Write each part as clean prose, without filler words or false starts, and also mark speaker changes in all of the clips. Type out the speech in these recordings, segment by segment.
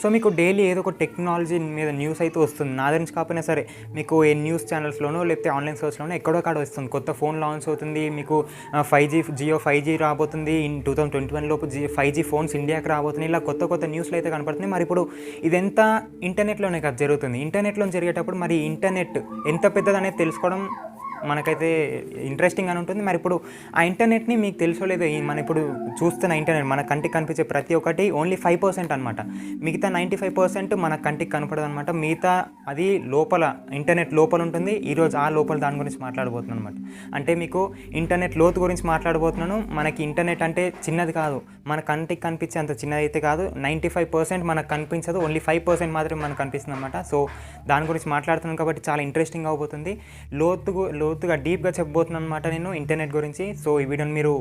Speaker 1: So మీకు daily ఏదో ఒక టెక్నాలజీ మీద న్యూస్ అయితే వస్తుంది. నా గురించి కాకపోయినా సరే మీకు ఏ న్యూస్ ఛానల్స్‌లోనో లేకపోతే ఆన్‌లైన్ సోర్స్‌లోనో ఎక్కడో కాడ వస్తుంది. కొత్త ఫోన్ లాంచ్ అవుతుంది. మీకు 5G జియో 5G రాబోతుంది. ఇన్ 2021 లోపు 5G ఫోన్స్ ఇండియాకి రాబోతున్నాయి. ఇలా కొత్త కొత్త న్యూస్‌లు అయితే కనపడుతున్నాయి. మరి ఇప్పుడు ఇదంతా ఇంటర్నెట్‌లోనే కదా జరుగుతుంది. ఇంటర్నెట్‌లో జరిగేటప్పుడు మరి ఇంటర్నెట్ ఎంత పెద్దదనేది తెలుసుకోవడం మనకైతే ఇంట్రెస్టింగ్ అని ఉంటుంది. మరి ఇప్పుడు ఆ ఇంటర్నెట్ని మీకు తెలుసో లేదో, మనం ఇప్పుడు చూస్తున్న ఇంటర్నెట్ మన కంటికి కనిపించే ప్రతి ఒక్కటి ఓన్లీ 5% అనమాట. మిగతా 95% మన కంటికి కనపడదు అనమాట. మిగతా అది లోపల ఇంటర్నెట్ లోపల ఉంటుంది. ఈరోజు ఆ లోపల దాని గురించి మాట్లాడబోతున్నాను అనమాట. అంటే మీకు ఇంటర్నెట్ లోతు గురించి మాట్లాడబోతున్నాను. మనకి ఇంటర్నెట్ అంటే చిన్నది కాదు, మన కంటికి కనిపించే అంత చిన్నది అయితే కాదు. 95% మనకు కనిపించదు, ఓన్లీ 5% మాత్రమే మనకు కనిపిస్తుంది అనమాట. సో దాని గురించి మాట్లాడుతున్నాను కాబట్టి చాలా ఇంట్రెస్టింగ్ అవబోతుంది. లోతుగా డీప్గా చెప్పబోతున్నాను అనమాట నేను ఇంటర్నెట్ గురించి. సో ఈ వీడియోని మీరు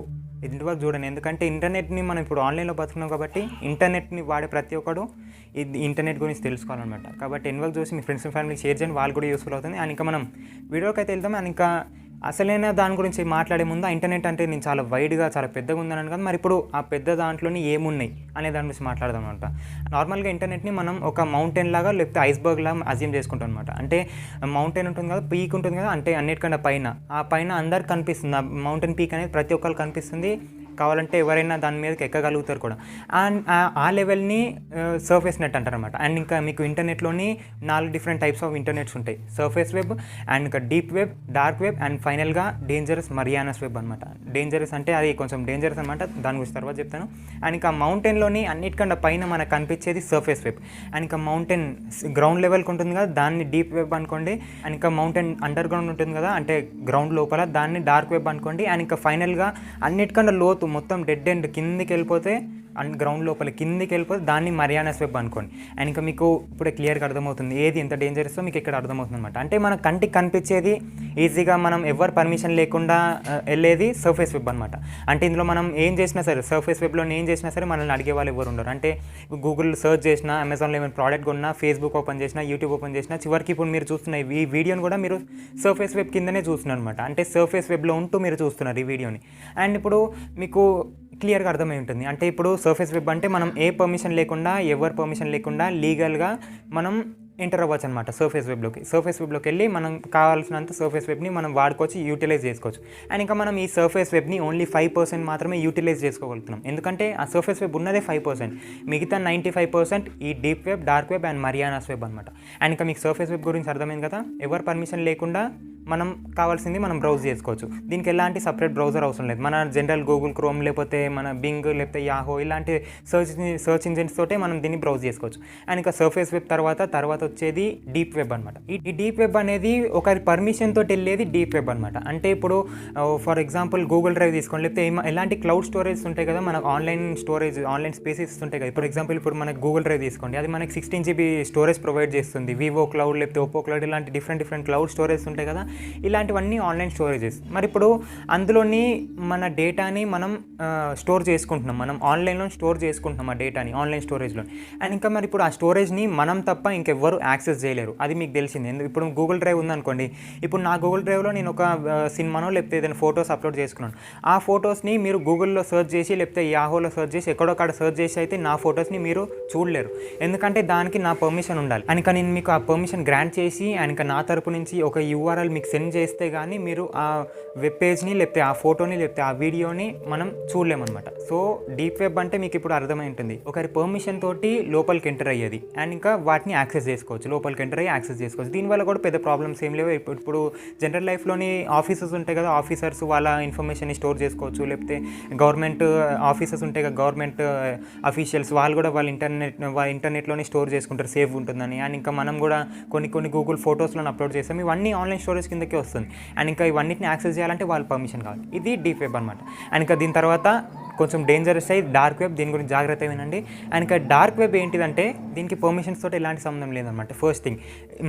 Speaker 1: ఇంటి వరకు చూడండి. ఎందుకంటే ఇంటర్నెట్ని మనం ఇప్పుడు ఆన్లైన్లో బతుకున్నాం కాబట్టి ఇంటర్నెట్ని వాడే ప్రతి ఒక్కడు ఇది ఇంటర్నెట్ గురించి తెలుసుకోవాలన్నమాట. కాబట్టి ఎన్ని వరకు చూసి మీ ఫ్రెండ్స్ అండ్ ఫ్యామిలీకి షేర్ చేయండి, వాళ్ళు కూడా యూస్ఫుల్ అవుతుంది. అండ్ ఇంకా మనం వీడియోకి అయితే వెళ్తాం. అండ్ ఇంకా అసలైన దాని గురించి మాట్లాడే ముందు ఆ ఇంటర్నెట్ అంటే నేను చాలా వైడ్గా చాలా పెద్దగా ఉందని కదా, మరి ఇప్పుడు ఆ పెద్ద దాంట్లోని ఏమున్నాయి అనే దాని గురించి మాట్లాడదాం అనమాట. నార్మల్గా ఇంటర్నెట్ని మనం ఒక మౌంటైన్ లాగా లేకపోతే ఐస్బర్గ్ లాగా అజ్యూమ్ చేసుకుంటాం అనమాట. అంటే మౌంటైన్ ఉంటుంది కదా, పీక్ ఉంటుంది కదా, అంటే అన్నిటికన్నా పైన ఆ పైన అందరికి కనిపిస్తుంది. ఆ మౌంటైన్ పీక్ అనేది ప్రతి ఒక్కరికి కనిపిస్తుంది. కావాలంటే ఎవరైనా దాని మీదకి ఎక్కగలుగుతారు కూడా. అండ్ ఆ లెవెల్ని సర్ఫేస్ నెట్ అంటారు అనమాట. అండ్ ఇంకా మీకు ఇంటర్నెట్లోని 4 డిఫరెంట్ టైప్స్ ఆఫ్ ఇంటర్నెట్స్ ఉంటాయి. సర్ఫేస్ వెబ్, అండ్ ఇంకా deep web, dark web, and ఫైనల్గా డేంజరస్ marianas వెబ్ అనమాట. డేంజరస్ అంటే అది కొంచెం డేంజరస్ అనమాట, దాని గురించి తర్వాత చెప్తాను. అండ్ ఇంకా మౌంటైన్లోని అన్నిటికన్నా పైన మనకు కనిపించేది సర్ఫేస్ వెబ్. అండ్ ఇంకా మౌంటైన్ గ్రౌండ్ లెవెల్కి ఉంటుంది కదా, దాన్ని డీప్ వెబ్ అనుకోండి. అండ్ ఇంకా మౌంటైన్ అండర్ గ్రౌండ్ ఉంటుంది కదా, అంటే గ్రౌండ్ లోపల, దాన్ని డార్క్ వెబ్ అనుకోండి. అండ్ ఇంకా ఫైనల్గా అన్నిటికన్నా లోతు మొత్తం డెడ్ ఎండ్ కిందికి వెళ్ళిపోతే, అండ్ గ్రౌండ్ లోపల కిందికి వెళ్ళిపోతే దాన్ని marianas వెబ్ అనుకోండి. అండ్ ఇంకా మీకు ఇప్పుడే క్లియర్గా అర్థమవుతుంది ఏది ఎంత డేంజరస్తో మీకు ఇక్కడ అర్థమవుతుంది అనమాట. అంటే మన కంటికి కనిపించేది ఈజీగా మనం ఎవరు పర్మిషన్ లేకుండా వెళ్ళేది సర్ఫేస్ వెబ్ అనమాట. అంటే ఇందులో మనం ఏం చేసినా సరే, సర్ఫేస్ వెబ్లో ఏం చేసినా సరే మనల్ని అడిగే వాళ్ళు ఎవరు ఉండరు. అంటే గూగుల్ సర్చ్ చేసినా, అమెజాన్లో ఏమైనా ప్రోడక్ట్ కొన్నా, ఫేస్బుక్ ఓపెన్ చేసినా, యూట్యూబ్ ఓపెన్ చేసినా, చివరికి ఇప్పుడు మీరు చూస్తున్న ఈ వీడియోని కూడా మీరు సర్ఫేస్ వెబ్ కిందనే చూస్తున్నారు అనమాట. అంటే సర్ఫేస్ వెబ్లో ఉంటూ మీరు చూస్తున్నారు ఈ వీడియోని. అండ్ ఇప్పుడు మీకు క్లియర్గా అర్థమై ఉంటుంది. అంటే ఇప్పుడు సర్ఫేస్ వెబ్ అంటే మనం ఏ పర్మిషన్ లేకుండా, ఎవరు పర్మిషన్ లేకుండా లీగల్గా మనం ఎంటర్ అవ్వచ్చు అనమాట సర్ఫేస్ వెబ్లోకి వెళ్ళి మనం కావాల్సినంత సర్ఫేస్ వెబ్ని మనం వాడుకోవచ్చు, యూటిలైజ్ చేసుకోవచ్చు. అండ్ ఇంకా మనం ఈ సర్ఫేస్ వెబ్ని ఓన్లీ 5% మాత్రమే యూటిలైజ్ చేసుకోగలుగుతున్నాం. ఎందుకంటే ఆ సర్ఫేస్ వెబ్ ఉన్నదే 5%, మిగతా 95% ఈ deep web, dark web and marianas web అనమాట. అండ్ ఇంకా మీకు సర్ఫేస్ వెబ్ గురించి అర్థమైంది కదా, ఎవరు పర్మిషన్ లేకుండా మనం కావాల్సింది మనం బ్రౌజ్ చేసుకోవచ్చు. దీనికి ఎలాంటి సపరేట్ బ్రౌజర్ అవసరం లేదు. మన జనరల్ గూగుల్ క్రోమ్ లేకపోతే మన బింగ్ లేకపోతే యాహో ఇలాంటి సర్చ్ ఇంజిన్స్ తోటే మనం దీన్ని బ్రౌజ్ చేసుకోవచ్చు. అండ్ ఇంకా సర్ఫేస్ వెబ్ తర్వాత వచ్చేది డీప్ వెబ్ అనమాట. ఈ డీప్ వెబ్ అనేది ఒకరి పర్మిషన్ తోటి వెళ్ళేది డీప్ వెబ్ అనమాట. అంటే ఇప్పుడు ఫర్ ఎగ్జాంపుల్ గూగుల్ డ్రైవ్ తీసుకోండి, లేకపోతే ఎలాంటి క్లౌడ్ స్టోరేజ్ ఉంటాయి కదా, మనకు ఆన్లైన్ స్పేసెస్ ఉంటాయి కదా. ఫర్ ఎగ్జాంపుల్ ఇప్పుడు మనకు గూగుల్ డ్రైవ్ తీసుకోండి, అది మనకి 16 GB స్టోరేజ్ ప్రొవైడ్ చేస్తుంది. వివో క్లౌడ్ లేకపోతే ఓప్పో క్లౌడ్ ఇలాంటి డిఫరెంట్ క్లౌడ్ స్టోరేజ్ ఉంటాయి కదా, ఇలాంటివన్నీ ఆన్లైన్ స్టోరేజెస్. మరి ఇప్పుడు అందులోని మన డేటాని మనం స్టోర్ చేసుకుంటున్నాం, మనం ఆన్లైన్లో స్టోర్ చేసుకుంటున్నాం ఆ డేటాని ఆన్లైన్ స్టోరేజ్లో. అండ్ ఇంకా మరి ఇప్పుడు ఆ స్టోరేజ్ని మనం తప్ప ఇంకెవ్వరు యాక్సెస్ చేయలేరు, అది మీకు తెలిసింది. ఇప్పుడు గూగుల్ డ్రైవ్ ఉందనుకోండి, ఇప్పుడు నా గూగుల్ డ్రైవ్లో నేను ఒక సినిమానో లేకపోతే ఏదైనా ఫొటోస్ అప్లోడ్ చేసుకున్నాను. ఆ ఫొటోస్ని మీరు గూగుల్లో సెర్చ్ చేసి లేకపోతే యాహోలో సెర్చ్ చేసి ఎక్కడొక్కడ సెర్చ్ చేసి అయితే నా ఫొటోస్ని మీరు చూడలేరు. ఎందుకంటే దానికి నా పర్మిషన్ ఉండాలి. అండ్ ఇంకా నేను మీకు ఆ పర్మిషన్ గ్రాంట్ చేసి అండ్ ఇంకా నా తరపు నుంచి ఒక URL మీకు సెండ్ చేస్తే కానీ మీరు ఆ వెబ్ పేజ్ని లేకపోతే ఆ ఫోటోని లేకపోతే ఆ వీడియోని మనం చూడలేమన్నమాట. సో డీప్ వెబ్ అంటే మీకు ఇప్పుడు అర్థమై ఉంటుంది, ఒకరి పర్మిషన్ తోటి లోపలికి ఎంటర్ అయ్యేది. అండ్ ఇంకా వాటిని యాక్సెస్ చేసుకోవచ్చు, లోపలికి ఎంటర్ అయ్యి యాక్సెస్ చేసుకోవచ్చు. దీనివల్ల కూడా పెద్ద ప్రాబ్లమ్స్ ఏం లేవు. ఇప్పుడు జనరల్ లైఫ్లోని ఆఫీసెస్ ఉంటాయి కదా, ఆఫీసర్స్ వాళ్ళ ఇన్ఫర్మేషన్ని స్టోర్ చేసుకోవచ్చు. లేకపోతే గవర్నమెంట్ ఆఫీసెస్ ఉంటాయి కదా, గవర్నమెంట్ అఫీషియల్స్ వాళ్ళు కూడా వాళ్ళ ఇంటర్నెట్లోనే స్టోర్ చేసుకుంటారు, సేఫ్ ఉంటుందని. అండ్ ఇంకా మనం కూడా కొన్ని గూగుల్ ఫొటోస్లో అప్లోడ్ చేస్తాం, ఇవన్నీ ఆన్లైన్ స్టోరేజ్ కిందకే వస్తుంది. అండ్ ఇంకా ఇవన్నిటిని యాక్సెస్ చేయాలంటే వాళ్ళ పర్మిషన్ కావాలి. ఇది డీప్ వెబ్ అనమాట. అండ్ ఇంకా దీని తర్వాత కొంచెం డేంజరస్ అయ్యి డార్క్ వెబ్, దీని గురించి జాగ్రత్త వినండి. అండ్ ఇంకా డార్క్ వెబ్ ఏంటిదంటే దీనికి పర్మిషన్స్ తోటి ఎలాంటి సంబంధం లేదనమాట. ఫస్ట్ థింగ్,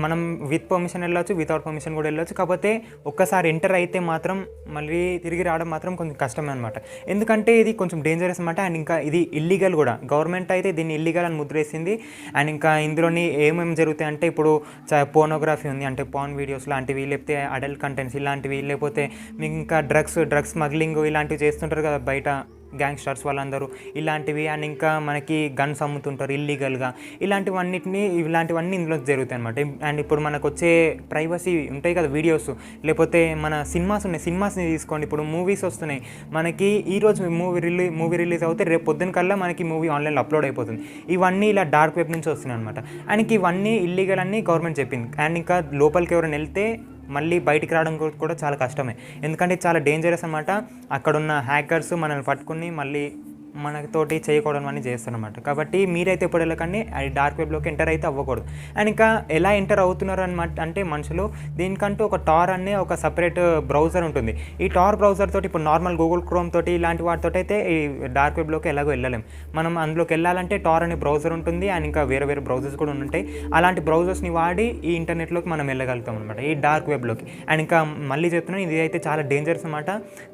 Speaker 1: మనం విత్ పర్మిషన్ వెళ్ళొచ్చు, వితౌట్ పర్మిషన్ కూడా వెళ్ళొచ్చు. కాకపోతే ఒక్కసారి ఎంటర్ అయితే మాత్రం మళ్ళీ తిరిగి రావడం మాత్రం కొంచెం కష్టమే అనమాట. ఎందుకంటే ఇది కొంచెం డేంజరస్ అనమాట. అండ్ ఇంకా ఇది ఇల్లీగల్ కూడా. గవర్నమెంట్ అయితే దీన్ని ఇల్లీగల్ అని ముద్రేసింది. అండ్ ఇంకా ఇందులోని ఏమేమి జరుగుతాయి అంటే ఇప్పుడు పోర్నోగ్రఫీ ఉంది, అంటే పార్న్ వీడియోస్ లాంటివి, లేకపోతే అడల్ట్ కంటెంట్స్ ఇలాంటివి, లేకపోతే మీకు ఇంకా డ్రగ్స్ స్మగ్లింగ్ ఇలాంటివి చేస్తుంటారు కదా బయట గ్యాంగ్స్టర్స్ వాళ్ళందరూ ఇలాంటివి. అండ్ ఇంకా మనకి గన్స్ అమ్ముతుంటారు ఇల్లీగల్గా. ఇలాంటివన్నీ ఇందులో జరుగుతాయి అనమాట. అండ్ ఇప్పుడు మనకు వచ్చే ప్రైవసీ ఉంటాయి కదా వీడియోస్, లేకపోతే మన సినిమాస్ని తీసుకోండి. ఇప్పుడు మూవీస్ వస్తున్నాయి మనకి, ఈరోజు మూవీ రిలీజ్ అవుతే రేపు పొద్దున కల్లా మనకి మూవీ ఆన్లైన్లో అప్లోడ్ అయిపోతుంది. ఇవన్నీ ఇలా డార్క్ వెబ్ నుంచి వస్తున్నాయి అనమాట. అండ్ ఇవన్నీ ఇల్లీగల్ అని గవర్నమెంట్ చెప్పింది. అండ్ ఇంకా లోపలికి ఎవరైనా వెళ్తే మళ్ళీ బయటికి రావడం కూడా చాలా కష్టమే, ఎందుకంటే చాలా డేంజరస్ అనమాట. అక్కడున్న హ్యాకర్స్ మనల్ని పట్టుకుని మళ్ళీ మనతోటి చేయకూడదు అని చేస్తారనమాట. కాబట్టి మీరైతే ఎప్పుడు వెళ్ళకండి, అది డార్క్ వెబ్లోకి ఎంటర్ అయితే అవ్వకూడదు. అండ్ ఇంకా ఎలా ఎంటర్ అవుతున్నారు అనమాట అంటే మనుషులు, దీనికంటూ ఒక టార్ అనే ఒక సపరేట్ బ్రౌజర్ ఉంటుంది. ఈ టార్ బ్రౌజర్ తోటి ఇప్పుడు నార్మల్ గూగుల్ క్రోమ్ తోటి ఇలాంటి వాటితో అయితే ఈ డార్క్ వెబ్లోకి ఎలాగో వెళ్ళలేం. మనం అందులోకి వెళ్ళాలంటే టార్ అనే బ్రౌజర్ ఉంటుంది. అండ్ ఇంకా వేరే బ్రౌజర్స్ కూడా ఉంటాయి. అలాంటి బ్రౌజర్స్ని వాడి ఈ ఇంటర్నెట్లోకి మనం వెళ్ళగలుగుతాం అనమాట, ఈ డార్క్ వెబ్లోకి. అండ్ ఇంకా మళ్ళీ చెప్తున్నాను, ఇది అయితే చాలా డేంజరస్ అనమాట.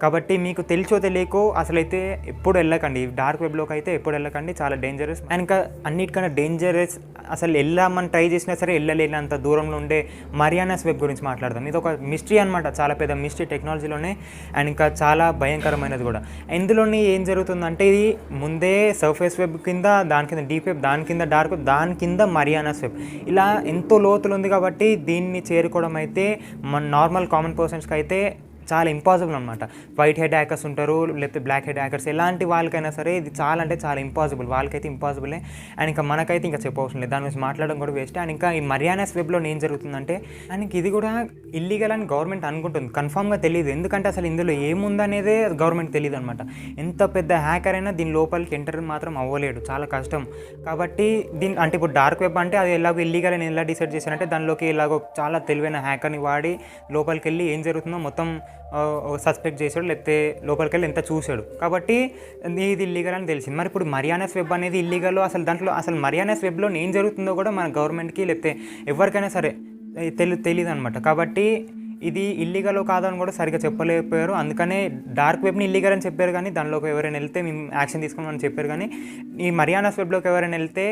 Speaker 1: కాబట్టి మీకు తెలిసో తెలియకో అసలైతే ఎప్పుడు వెళ్ళకండి, డార్క్ వెబ్లోకి అయితే ఎప్పుడు వెళ్ళకండి, చాలా డేంజరస్. అండ్ ఇంకా అన్నిటికన్నా డేంజరస్, అసలు వెళ్ళామని ట్రై చేసినా సరే వెళ్ళలేనంత దూరంలో ఉండే marianas వెబ్ గురించి మాట్లాడదాం. ఇది ఒక మిస్టరీ అనమాట, చాలా పెద్ద మిస్టరీ టెక్నాలజీలోనే. అండ్ ఇంకా చాలా భయంకరమైనది కూడా. ఇందులోని ఏం జరుగుతుందంటే, ఇది ముందే సర్ఫేస్ వెబ్ కింద, దాని కింద డీప్ వెబ్, దాని కింద డార్క్ వెబ్, దాని కింద marianas వెబ్, ఇలా ఎంతో లోతులు ఉంది. కాబట్టి దీన్ని చేరుకోవడం అయితే మన నార్మల్ కామన్ పర్సన్స్కి అయితే చాలా ఇంపాసిబుల్ అనమాట. వైట్ హెడ్ హ్యాకర్స్ ఉంటారు, లేకపోతే బ్లాక్ హెడ్ హ్యాకర్స్, ఎలాంటి వాళ్ళకైనా సరే ఇది చాలా అంటే చాలా ఇంపాసిబుల్, వాళ్ళకైతే ఇంపాసిబులే. అండ్ ఇంకా మనకైతే ఇంకా చెప్పవసరం లేదు, దాని గురించి మాట్లాడడం కూడా వేస్ట్. అండ్ ఇంకా ఈ marianas వెబ్లో ఏం జరుగుతుందంటే, అండ్ ఇది కూడా ఇల్లీగల్ అని గవర్నమెంట్ అనుకుంటుంది, కన్ఫామ్గా తెలియదు. ఎందుకంటే అసలు ఇందులో ఏముందనేదే గవర్నమెంట్ తెలియదు అనమాట. ఎంత పెద్ద హ్యాకర్ అయినా దీని లోపలికి ఎంటర్ మాత్రం అవ్వలేడు, చాలా కష్టం. కాబట్టి అంటే ఇప్పుడు డార్క్ వెబ్ అంటే అది ఎలాగో ఇల్లీగల్ అని ఎలా డిసైడ్ చేశారంటే, దానిలోకి ఎలాగో చాలా తెలివైన హ్యాకర్ని వాడి లోపలికి వెళ్ళి ఏం జరుగుతుందో మొత్తం సస్పెక్ట్ చేశాడు, లేకపోతే లోపలికి వెళ్ళి ఎంత చూశాడు. కాబట్టి ఇది ఇల్లీగల్ అని తెలిసింది. మరి ఇప్పుడు marianas వెబ్ అనేది ఇల్లీగల్, అసలు marianas వెబ్లో ఏం జరుగుతుందో కూడా మన గవర్నమెంట్కి లేకపోతే ఎవరికైనా సరే తెలియదు అనమాట. కాబట్టి ఇది ఇల్లీగల్ కాదని కూడా సరిగ్గా చెప్పలేకపోయారు. అందుకనే డార్క్ వెబ్ని ఇల్లీగల్ అని చెప్పారు, కానీ దానిలోకి ఎవరైనా వెళ్తే మేము యాక్షన్ తీసుకుంటామని చెప్పారు. కానీ ఈ marianas వెబ్లోకి ఎవరైనా వెళ్తే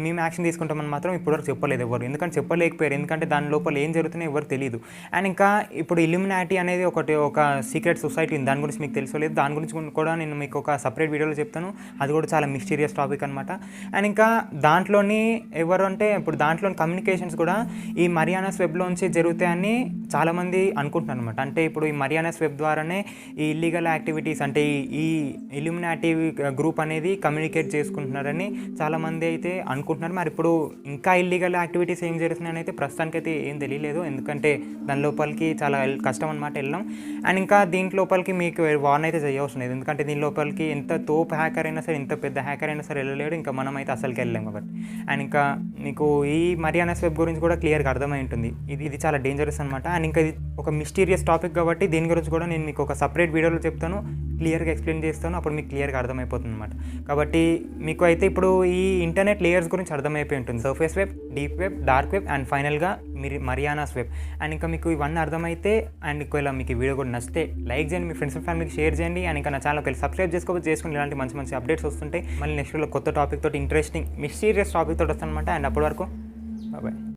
Speaker 1: మేము యాక్షన్ తీసుకుంటామని మాత్రం ఇప్పటివరకు చెప్పలేదు ఎవరు, ఎందుకంటే చెప్పలేకపోయారు. ఎందుకంటే దాని లోపల ఏం జరుగుతున్నాయో ఎవరు తెలియదు. అండ్ ఇంకా ఇప్పుడు ఇల్యూమినాటీ అనేది ఒక సీక్రెట్ సొసైటీ ఉంది, దాని గురించి మీకు తెలుసలేదు, దాని గురించి కూడా నేను మీకు ఒక సపరేట్ వీడియోలో చెప్తాను. అది కూడా చాలా మిస్టీరియస్ టాపిక్ అనమాట. అండ్ ఇంకా దాంట్లోని ఎవరు అంటే, ఇప్పుడు దాంట్లోని కమ్యూనికేషన్స్ కూడా ఈ marianas వెబ్లోంచి జరుగుతాయని చాలామంది అనుకుంటున్నారు అనమాట. అంటే ఇప్పుడు ఈ marianas వెబ్ ద్వారానే ఈ ఇల్లీగల్ యాక్టివిటీస్, అంటే ఈ ఇల్యూమినాటీ గ్రూప్ అనేది కమ్యూనికేట్ చేసుకుంటున్నారని చాలామంది అయితే అనుకుంటున్నారు. మరి ఇప్పుడు ఇంకా ఇల్లీగల్ యాక్టివిటీస్ ఏం జరుగుతున్నాయని అయితే ప్రస్తుతానికైతే ఏం తెలియలేదు, ఎందుకంటే దాని లోపలికి చాలా కష్టం అనమాట వెళ్ళడం. అండ్ ఇంకా దీంట్ లోపలికి మీకు వార్న్ అయితే చేయవలసిన లేదు, ఎందుకంటే దీని లోపలికి ఎంత తోపు హ్యాకర్ అయినా సరే, ఎంత పెద్ద హ్యాకర్ అయినా సరే వెళ్ళలేడు. ఇంకా మనం అయితే అసలుకి వెళ్ళలేం కాబట్టి. అండ్ ఇంకా మీకు ఈ marianas వెబ్ గురించి కూడా క్లియర్గా అర్థమై ఉంటుంది, ఇది చాలా డేంజరస్ అనమాట. అండ్ ఇంకా ఇది ఒక మిస్టీరియస్ టాపిక్ కాబట్టి దీని గురించి కూడా నేను మీకు ఒక సపరేట్ వీడియోలో చెప్తాను, క్లియర్గా ఎక్స్ప్లెయిన్ చేస్తాను, అప్పుడు మీకు క్లియర్గా అర్థమైపోతుంది అనమాట. కాబట్టి మీకు అయితే ఇప్పుడు ఈ ఇంటర్నెట్ లేయర్స్ గురించి అర్థమైపోయి ఉంటుంది, surface web, deep web, dark web, and ఫైనల్గా మీరు marianas వెబ్. అండ్ ఇంకా మీకు ఇవన్నీ అర్థమైతే, అండ్ ఒకవేళ మీకు ఈ వీడియో కూడా నచ్చితే లైక్ చేయండి, మీ ఫ్రెండ్స్ అండ్ ఫ్యామిలీకి షేర్ చేయండి. అండ్ ఇంకా నా ఛానల్ ఒకవేళ సబ్స్క్రైబ్ చేసుకుని ఇలాంటి మంచి అప్డేట్స్ వస్తుంటాయి. మళ్ళీ నెక్స్ట్ వీడియోలో కొత్త టాపిక్ తోటి, ఇంట్రెస్టింగ్ మిస్టీరియస్ టాపిక్ తోటి వస్తాను అనమాట. అండ్ అప్పటి వరకు బాయ్.